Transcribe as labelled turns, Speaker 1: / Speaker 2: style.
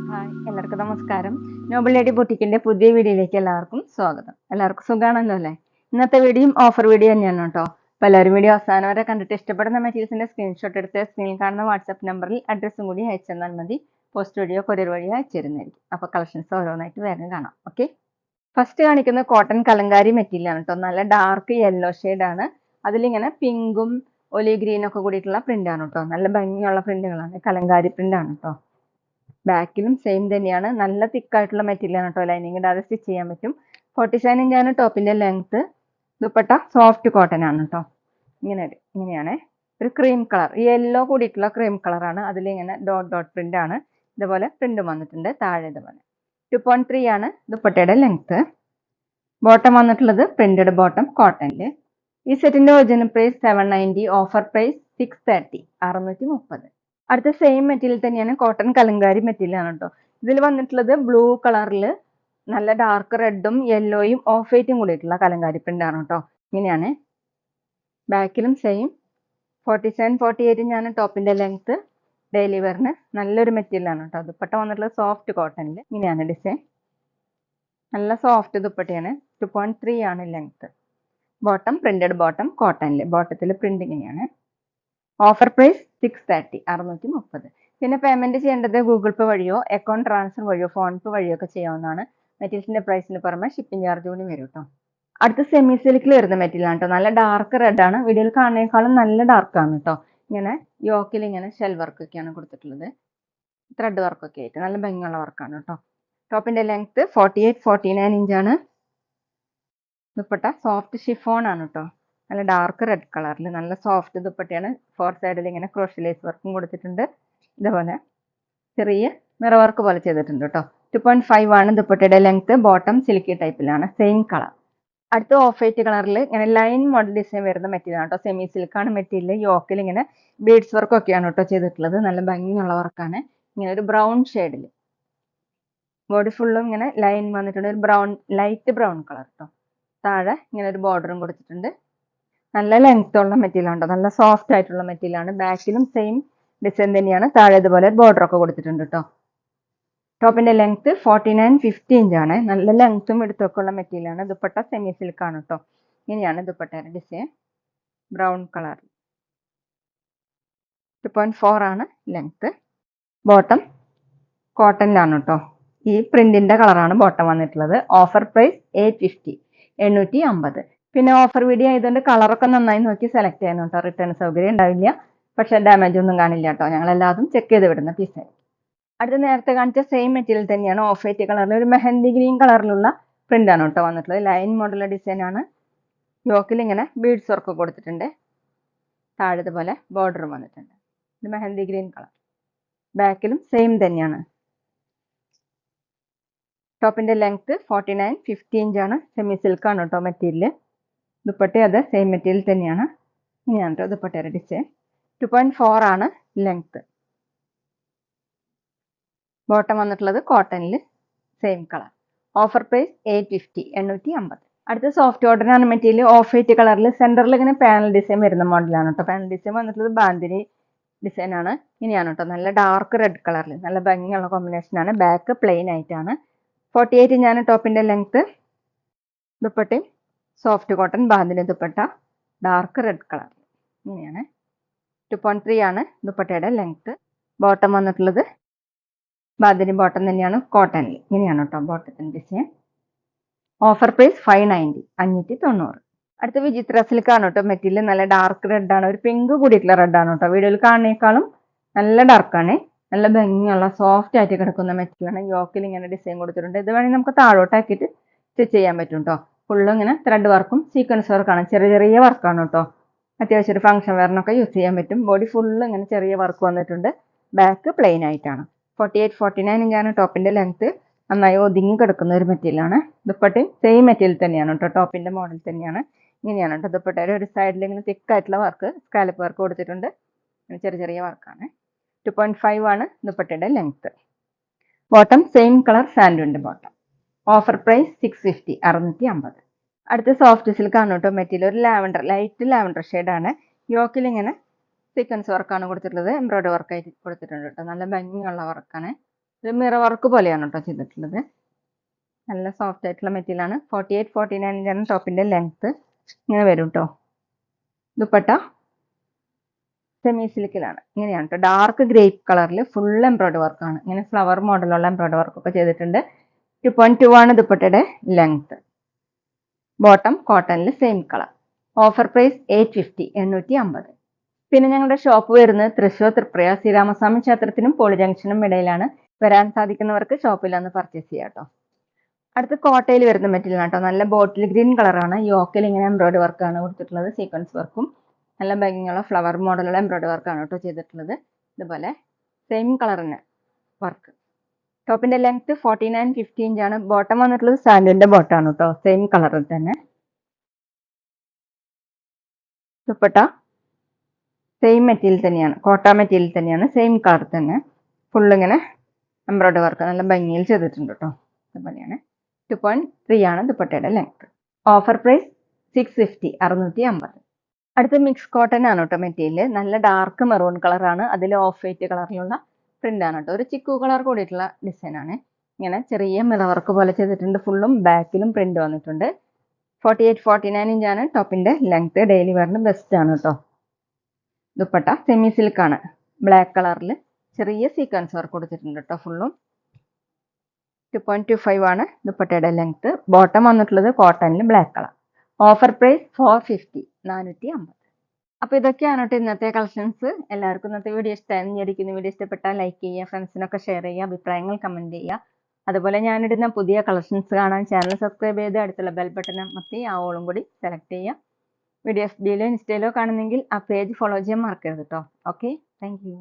Speaker 1: Hi, എല്ലാവർക്കും നമസ്കാരം. Noble lady ബുട്ടിക്കിന്റെ പുതിയ വീഡിയോയിലേക്ക് എല്ലാവർക്കും സ്വാഗതം. എല്ലാവർക്കും സുഖാണല്ലോ അല്ലേ? ഇന്നത്തെ വീഡിയോയും ഓഫർ വീഡിയോ തന്നെയാണ് കേട്ടോ. അപ്പോൾ എല്ലാവരും വീഡിയോ അവസാനം വരെ കണ്ടിട്ട് ഇഷ്ടപ്പെടുന്ന മെറ്റീരിയൽസിന്റെ സ്ക്രീൻഷോട്ട് എടുത്ത് സ്ക്രീനിൽ കാണുന്ന വാട്സാപ്പ് നമ്പറിൽ അഡ്രസ്സും കൂടി അയച്ചു തന്നാൽ മതി. പോസ്റ്റ് വഴിയോ കൊറിയർ വഴിയോ അയച്ചു തരുന്നതായിരിക്കും. അപ്പോൾ കളക്ഷൻസ് ഓരോന്നായിട്ട് വേഗം കാണാം. ഓക്കെ, ഫസ്റ്റ് കാണിക്കുന്നത് കോട്ടൺ കലങ്കാരി മെറ്റീരിയൽ ആണ് കേട്ടോ. നല്ല ഡാർക്ക് യെല്ലോ ആണ്. അതിലിങ്ങനെ പിങ്കും ഒലിവ് ഗ്രീനും ഒക്കെ കൂടിയിട്ടുള്ള പ്രിന്റ് ആണ് കേട്ടോ. നല്ല ഭംഗിയുള്ള പ്രിന്റുകളാണ്, കലങ്കാരി പ്രിന്റ് ആണ് കേട്ടോ. ബാക്കിലും സെയിം തന്നെയാണ്. നല്ല തിക്കായിട്ടുള്ള മെറ്റീരിയൽ ആണ് കേട്ടോ. ലൈനിങ് ഇടാതെ സ്റ്റിച്ച് ചെയ്യാൻ പറ്റും. 47 ഇഞ്ചാണ് ടോപ്പിന്റെ ലെങ്ത്. ദുപ്പട്ട സോഫ്റ്റ് കോട്ടൺ ആണ് കേട്ടോ. ഇങ്ങനെയാണ് ഒരു ക്രീം കളർ, യെല്ലോ കൂടിയിട്ടുള്ള ക്രീം കളറാണ്. അതിലിങ്ങനെ ഡോട്ട് ഡോട്ട് പ്രിന്റ് ആണ്. ഇതുപോലെ പ്രിന്റ് വന്നിട്ടുണ്ട് താഴെ. ഇതുപോലെ 2.3 ആണ് ദുപ്പട്ടയുടെ ലെങ്ത്. ബോട്ടം വന്നിട്ടുള്ളത് പ്രിന്റഡ് ബോട്ടം കോട്ടണില്. ഈ സെറ്റിന്റെ ഒറിജിനൽ പ്രൈസ് 790, ഓഫർ പ്രൈസ് 630, 630. അടുത്ത സെയിം മെറ്റീരിയൽ തന്നെയാണ്, കോട്ടൺ കലങ്കാരി മെറ്റീരിയൽ ആണ് കേട്ടോ. ഇതിൽ വന്നിട്ടുള്ളത് ബ്ലൂ കളറിൽ നല്ല ഡാർക്ക് റെഡും യെല്ലോയും ഓഫ് വൈറ്റും കൂടിയിട്ടുള്ള കലങ്കാരി പ്രിന്റ് ആണ് കേട്ടോ. ഇങ്ങനെയാണ്. ബാക്കിലും സെയിം 47, 48 ഇഞ്ചാണ് ടോപ്പിന്റെ ലെങ്ത്. ഡെയിലി വെയറിന് നല്ലൊരു മെറ്റീരിയൽ ആണ് കേട്ടോ. ദുപ്പട്ട വന്നിട്ടുള്ളത് സോഫ്റ്റ് കോട്ടണിൽ. ഇങ്ങനെയാണ് ഡിസൈൻ. നല്ല സോഫ്റ്റ് ദുപ്പട്ടയാണ്. 2.3 ആണ് ലെങ്ത്. ബോട്ടം പ്രിന്റഡ് ബോട്ടം കോട്ടണിൽ. ബോട്ടത്തിൽ പ്രിന്റ് ഇങ്ങനെയാണ്. Offer price 630, 630. പിന്നെ പേയ്മെന്റ് ചെയ്യേണ്ടത് ഗൂഗിൾ പേ വഴിയോ അക്കൗണ്ട് ട്രാൻസ്ഫർ വഴിയോ ഫോൺ പേ വഴിയോ ഒക്കെ ചെയ്യാവുന്നതാണ്. മെറ്റീരിയൽസിന്റെ പ്രൈസിന് പുറമെ ഷിപ്പിംഗ് ചാർജ് കൂടി വരും കേട്ടോ. അടുത്ത സെമി സിൽക്കിൽ വരുന്ന മെറ്റീരിയൽ ആണ് കേട്ടോ. നല്ല ഡാർക്ക് റെഡ് ആണ്. വീഡിയോയിൽ കാണുന്നതിനേക്കാളും നല്ല ഡാർക്ക് ആണ് കേട്ടോ. ഇങ്ങനെ യോക്കിൽ ഇങ്ങനെ ഷെൽ വർക്ക് ഒക്കെയാണ് കൊടുത്തിട്ടുള്ളത്. ത്രെഡ് വർക്കൊക്കെ ആയിട്ട് നല്ല ഭംഗിയുള്ള വർക്കാണ് കേട്ടോ. ടോപ്പിന്റെ ലെങ്ത് 48, 49 ഇഞ്ചാണ്. ദുപ്പട്ട സോഫ്റ്റ് ഷിഫോൺ ആണ് കേട്ടോ. നല്ല ഡാർക്ക് റെഡ് കളറിൽ നല്ല സോഫ്റ്റ് ദുപ്പട്ടയാണ്. 4 സൈഡിൽ ഇങ്ങനെ ക്രോഷ് ലേസ് വർക്കും കൊടുത്തിട്ടുണ്ട്. ഇതുപോലെ ചെറിയ മിറ വർക്ക് പോലെ ചെയ്തിട്ടുണ്ട് കേട്ടോ. 2.5 ആണ് ദുപ്പട്ടയുടെ ലെങ്ത്. ബോട്ടം സിൽക്കി ടൈപ്പിലാണ്, സെയിം കളർ. അടുത്ത ഓഫ് വൈറ്റ് കളറിൽ ഇങ്ങനെ ലൈൻ മോഡൽ ഡിസൈൻ വരുന്ന മെറ്റീരിയൽ ആണ് കേട്ടോ. Semi സിൽക്കാണ് material. യോക്കിൽ ഇങ്ങനെ ബീഡ്സ് വർക്ക് ഒക്കെയാണ് കേട്ടോ ചെയ്തിട്ടുള്ളത്. നല്ല ഭംഗിയുള്ള വർക്കാണ്. ഇങ്ങനെ ഒരു ബ്രൗൺ ഷെയ്ഡിൽ ബോഡി ഫുള്ളും ഇങ്ങനെ ലൈൻ വന്നിട്ടുണ്ട്. ഒരു ബ്രൗൺ, ലൈറ്റ് ബ്രൗൺ കളർ കേട്ടോ. താഴെ ഇങ്ങനെ ഒരു ബോർഡറും കൊടുത്തിട്ടുണ്ട്. നല്ല ലെങ്ത് ഉള്ള മെറ്റീരിയൽ ആണ്. നല്ല സോഫ്റ്റ് ആയിട്ടുള്ള മെറ്റീരിയൽ ആണ്. ബാക്കിലും സെയിം ഡിസൈൻ തന്നെയാണ്. താഴെ ഇതുപോലെ ബോർഡർ ഒക്കെ കൊടുത്തിട്ടുണ്ട് കേട്ടോ. ടോപ്പിന്റെ ലെങ്ത് 49, 50 ഇഞ്ചാണ്. നല്ല ലെങ്ത്തും എടുത്തൊക്കെ ഉള്ള മെറ്റീരിയൽ ആണ്. ദുപ്പട്ട സെമി സിൽക്ക് ആണ് കേട്ടോ. ഇങ്ങനെയാണ് ദുപ്പട്ടയുടെ ഡിസൈൻ. Brown colour. 2.4 ആണ് ലെങ്ത്. ബോട്ടം കോട്ടണിലാണ് കേട്ടോ. ഈ പ്രിന്റിന്റെ കളറാണ് ബോട്ടം വന്നിട്ടുള്ളത്. Offer price 850, 850. പിന്നെ ഓഫർ വീഡിയോ ആയതുകൊണ്ട് കളറൊക്കെ നന്നായി നോക്കി സെലക്ട് ചെയ്യണം കേട്ടോ. റിട്ടേൺ സൗകര്യം ഉണ്ടാവില്ല, പക്ഷെ ഡാമേജ് ഒന്നും കാണില്ല കേട്ടോ. ഞങ്ങൾ എല്ലാതും ചെക്ക് ചെയ്ത് വിടുന്ന പീസായി. അടുത്ത നേരത്തെ കാണിച്ച സെയിം മെറ്റീരിയൽ തന്നെയാണ്. ഓഫ് വൈറ്റ് കളറിൽ ഒരു മെഹന്തി ഗ്രീൻ കളറിലുള്ള പ്രിന്റ് ആണ് കേട്ടോ വന്നിട്ടുള്ളത്. ലൈൻ മോഡൽ ഡിസൈൻ ആണ്. യോക്കിൽ ഇങ്ങനെ ബീഡ്സ് വർക്ക് കൊടുത്തിട്ടുണ്ട്. താഴെ ഇതുപോലെ ബോർഡറും വന്നിട്ടുണ്ട്. ഇത് മെഹന്തി ഗ്രീൻ കളർ. ബാക്കിലും സെയിം തന്നെയാണ്. ടോപ്പിന്റെ ലെങ്ത് 49, 50 ഇഞ്ചാണ്. സെമി സിൽക്ക് ആണ് കേട്ടോ മെറ്റീരിയൽ. ദുപ്പട്ട അത് സെയിം മെറ്റീരിയൽ തന്നെയാണ്. ഇങ്ങനെയാണ് കേട്ടോ ദുപ്പട്ടയുടെ ഡിസൈൻ. 2.4 ആണ് ലെങ്ത്. ബോട്ടം വന്നിട്ടുള്ളത് കോട്ടണിൽ, സെയിം കളർ. Offer price 850, 850. അടുത്ത സോഫ്റ്റ് കോട്ടൺ ആണ് മെറ്റീരിയൽ. ഓഫ് വൈറ്റ് കളറിൽ സെന്ററിൽ ഇങ്ങനെ പാനൽ ഡിസൈൻ വരുന്ന മോഡലാണ് കേട്ടോ. പാനൽ ഡിസൈൻ വന്നിട്ടുള്ളത് ബാന്തിനി ഡിസൈൻ ആണ്. ഇങ്ങനെയാണ് കേട്ടോ. നല്ല ഡാർക്ക് റെഡ് കളറിൽ നല്ല ഭംഗിയുള്ള കോമ്പിനേഷൻ ആണ്. ബാക്ക് പ്ലെയിൻ ആയിട്ടാണ്. 48 ഇഞ്ചാണ് ടോപ്പിന്റെ ലെങ്ത്. ദുപ്പട്ടയും soft cotton bandhani dupatta, dark red colour. ഇങ്ങനെയാണ്. 2.3 ആണ് ദുപ്പട്ടയുടെ ലെങ്ത്. ബോട്ടം വന്നിട്ടുള്ളത് ബാന്തിനി ബോട്ടം തന്നെയാണ് കോട്ടണിൽ. ഇങ്ങനെയാണ് കേട്ടോ ബോട്ടത്തിന്റെ ഡിസൈൻ. Offer price 590, 590. അടുത്ത വിചിത്ര സിൽക്ക് ആണ് കേട്ടോ മെറ്റീരിയൽ. നല്ല ഡാർക്ക് റെഡ് ആണ്. ഒരു പിങ്ക് കൂടിയിട്ടുള്ള റെഡ് ആണ് കേട്ടോ. വീഡിയോയിൽ കാണുന്നേക്കാളും നല്ല ഡാർക്കാണ്. നല്ല ഭംഗിയുള്ള സോഫ്റ്റ് ആയിട്ട് കിടക്കുന്ന മെറ്റീരിയൽ ആണ്. യോക്കിൽ ഇങ്ങനെ ഡിസൈൻ കൊടുത്തിട്ടുണ്ട്. ഇത് വേണമെങ്കിൽ നമുക്ക് താഴോട്ടാക്കിയിട്ട് സ്റ്റിച്ച് ചെയ്യാൻ പറ്റും കേട്ടോ. ഫുള്ളും ഇങ്ങനെ ത്രെഡ് വർക്കും സീക്വൻസ് വർക്കാണ്. ചെറിയ ചെറിയ വർക്കാണ് കേട്ടോ. അത്യാവശ്യം ഒരു ഫംഗ്ഷൻ വെയറിനൊക്കെ യൂസ് ചെയ്യാൻ പറ്റും. ബോഡി ഫുള്ള് ഇങ്ങനെ ചെറിയ വർക്ക് വന്നിട്ടുണ്ട്. ബാക്ക് പ്ലെയിൻ ആയിട്ടാണ്. 48, 49 ഇഞ്ചാണ് ടോപ്പിന്റെ ലെങ്ത്. നന്നായി ഒതുങ്ങി കിടക്കുന്ന ഒരു മെറ്റീരിയൽ ആണ്. ദുപ്പട്ടയും സെയിം മെറ്റീരിയൽ തന്നെയാണ് കേട്ടോ. ടോപ്പിന്റെ മോഡൽ തന്നെയാണ്. ഇങ്ങനെയാണ് കേട്ടോ ദുപ്പട്ടയുടെ ഒരു സൈഡിൽ ഇങ്ങനെ തിക്കായിട്ടുള്ള വർക്ക്, സ്കാലപ്പ് വർക്ക് കൊടുത്തിട്ടുണ്ട്. ചെറിയ ചെറിയ വർക്കാണ്. 2.5 ആണ് ദുപ്പട്ടയുടെ ലെങ്ത്. ബോട്ടം സെയിം കളർ സാൻഡുവിന്റെ ബോട്ടം. Offer price 650, 650. അടുത്ത സോഫ്റ്റ് സിൽക്ക് ആണ് കേട്ടോ മെറ്റീരിയൽ. ഒരു ലാവൻഡർ, ലൈറ്റ് ലാവൻഡർ ആണ്. യോക്കിൽ ഇങ്ങനെ സീക്വൻസ് വർക്കാണ് കൊടുത്തിട്ടുള്ളത്. എംബ്രോയിഡറി വർക്കായിട്ട് കൊടുത്തിട്ടുണ്ട് കേട്ടോ. നല്ല ഭംഗിയുള്ള വർക്കാണ്. ഒരു മിറർ വർക്ക് പോലെയാണ് കേട്ടോ ചെയ്തിട്ടുള്ളത്. നല്ല സോഫ്റ്റ് ആയിട്ടുള്ള മെറ്റീരിയൽ ആണ്. 48-49 ഇഞ്ചാണ് ടോപ്പിന്റെ ലെങ്ത്. ഇങ്ങനെ വരും കേട്ടോ. ദുപ്പട്ട സെമി സിൽക്കിലാണ്. ഇങ്ങനെയാണ് കേട്ടോ. ഡാർക്ക് ഗ്രേപ്പ് കളറിൽ ഫുൾ എംബ്രോയിഡറി വർക്കാണ്. ഇങ്ങനെ ഫ്ലവർ മോഡലുള്ള എംബ്രോയിഡറി വർക്കൊക്കെ ചെയ്തിട്ടുണ്ട്. 2.2 ആണ് ദുപ്പട്ടയുടെ ലെങ്ത്. ബോട്ടം കോട്ടണിൽ സെയിം കളർ. Offer price 850 850. പിന്നെ ഞങ്ങളുടെ ഷോപ്പ് വരുന്നത് തൃശ്ശൂർ തൃപ്രയ ശ്രീരാമസ്വാമി ക്ഷേത്രത്തിനും പോളി ജംഗ്ഷനും ഇടയിലാണ്. വരാൻ സാധിക്കുന്നവർക്ക് ഷോപ്പിൽ ഒന്ന് പർച്ചേസ് ചെയ്യാം കേട്ടോ. അടുത്ത് കോട്ടയിൽ വരുന്ന മെറ്റീരിയൽ ആണ് കേട്ടോ. നല്ല ബോട്ടിൽ ഗ്രീൻ കളറാണ്. യോക്കിൽ ഇങ്ങനെ എംബ്രോയിഡറി വർക്കാണ് കൊടുത്തിട്ടുള്ളത്. സീക്വൻസ് വർക്കും നല്ല ഭംഗിയുള്ള ഫ്ലവർ മോഡലുള്ള എംബ്രോയിഡറി വർക്കാണ് കേട്ടോ ചെയ്തിട്ടുള്ളത്. ഇതുപോലെ സെയിം കളറിന് വർക്ക്. ടോപ്പിന്റെ ലെങ്ത് 49-50 ഇഞ്ചാണ്. ബോട്ടം വന്നിട്ടുള്ളത് സാൻഡിന്റെ ബോട്ടാണ് കേട്ടോ. സെയിം കളറിൽ തന്നെ. ദുപ്പട്ട സെയിം മെറ്റീരിയൽ തന്നെയാണ്. കോട്ട മെറ്റീരിയൽ തന്നെയാണ്. സെയിം കളർ തന്നെ. ഫുൾ ഇങ്ങനെ എംബ്രോയിഡറി വർക്ക് നല്ല ഭംഗിയിൽ ചെയ്തിട്ടുണ്ട് കേട്ടോ. ഇതുപോലെയാണ്. 2.3 ആണ് ദുപ്പട്ടയുടെ ലെങ്ത്. Offer price 650 650. അടുത്ത മിക്സ് കോട്ടൺ ആണ് കേട്ടോ മെറ്റീരിയൽ. നല്ല ഡാർക്ക് മെറൂൺ കളറാണ്. അതിൽ ഓഫ് വൈറ്റ് കളറിലുള്ള പ്രിന്റ് ആണ് കേട്ടോ. ഒരു ചിക്കു കളർ കൂടിയിട്ടുള്ള ഡിസൈൻ ആണ്. ഇങ്ങനെ ചെറിയ മിറർ വർക്ക് പോലെ ചെയ്തിട്ടുണ്ട്. ഫുള്ളും ബാക്കിലും പ്രിന്റ് വന്നിട്ടുണ്ട്. 48-49 ഇഞ്ചാണ് ടോപ്പിന്റെ ലെങ്ത്. ഡെയിലി വെയറിന് ബെസ്റ്റ് ആണ് കേട്ടോ. ദുപ്പട്ട സെമി സിൽക്ക് ആണ്. ബ്ലാക്ക് കളറിൽ ചെറിയ സീക്വൻസ് വർക്ക് കൊടുത്തിട്ടുണ്ട് കേട്ടോ. ഫുള്ളും 2.25 ആണ് ദുപ്പട്ടയുടെ ലെങ്ത്. ബോട്ടം വന്നിട്ടുള്ളത് കോട്ടണിൽ ബ്ലാക്ക് കളർ. Offer price 450 450. അപ്പോൾ ഇതൊക്കെയാണ് കേട്ടോ ഇന്നത്തെ കളക്ഷൻസ്. എല്ലാവർക്കും ഇന്നത്തെ വീഡിയോ ഇഷ്ടമായെന്ന് വിചാരിക്കുന്നു. വീഡിയോ ഇഷ്ടപ്പെട്ടാൽ ലൈക്ക് ചെയ്യുക, ഫ്രണ്ട്സിനൊക്കെ ഷെയർ ചെയ്യുക, അഭിപ്രായങ്ങൾ കമന്റ് ചെയ്യുക. അതുപോലെ ഞാനിടുന്ന പുതിയ കളക്ഷൻസ് കാണാൻ ചാനൽ സബ്സ്ക്രൈബ് ചെയ്ത് അടുത്തുള്ള ബെൽ ബട്ടൺ അമർത്തി ആ ഓളും കൂടി സെലക്ട് ചെയ്യുക. വീഡിയോ FB യിലോ ഇൻസ്റ്റയിലോ കാണുന്നെങ്കിൽ ആ പേജ് ഫോളോ ചെയ്യാൻ മറക്കരുത് കേട്ടോ. Okay, thank you.